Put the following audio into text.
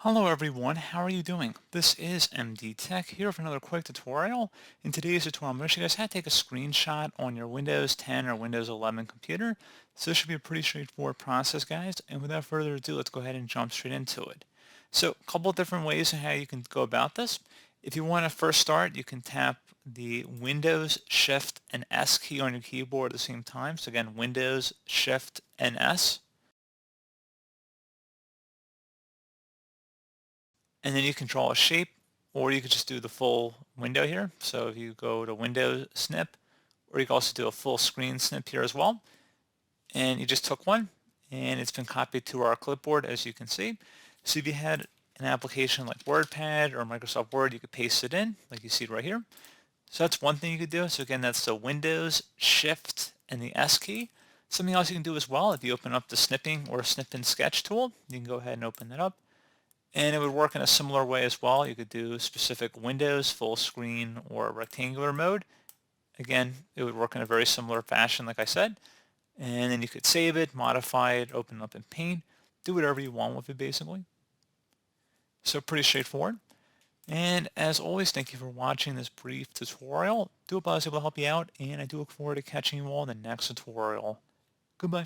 Hello everyone, how are you doing? This is MD Tech here for another quick tutorial. In today's tutorial, I'm going to show you guys how to take a screenshot on your Windows 10 or Windows 11 computer. So this should be a pretty straightforward process, guys. And without further ado, let's go ahead and jump straight into it. So a couple of different ways on how you can go about this. If you want to first start, you can tap the Windows, Shift, and S key on your keyboard at the same time. So again, Windows, Shift, and S. And then you can draw a shape, or you could just do the full window here. So if you go to Window Snip, or you can also do a full screen snip here as well. And you just took one, and it's been copied to our clipboard, as you can see. So if you had an application like WordPad or Microsoft Word, you could paste it in, like you see right here. So that's one thing you could do. So again, that's the Windows, Shift, and the S key. Something else you can do as well, if you open up the snipping or snip and sketch tool, you can go ahead and open that up. And it would work in a similar way as well. You could do specific windows, full screen, or rectangular mode. Again, it would work in a very similar fashion, like I said. And then you could save it, modify it, open it up in Paint, do whatever you want with it, basically. So pretty straightforward. And as always, thank you for watching this brief tutorial. Do hope I was able to help you out, and I do look forward to catching you all in the next tutorial. Goodbye.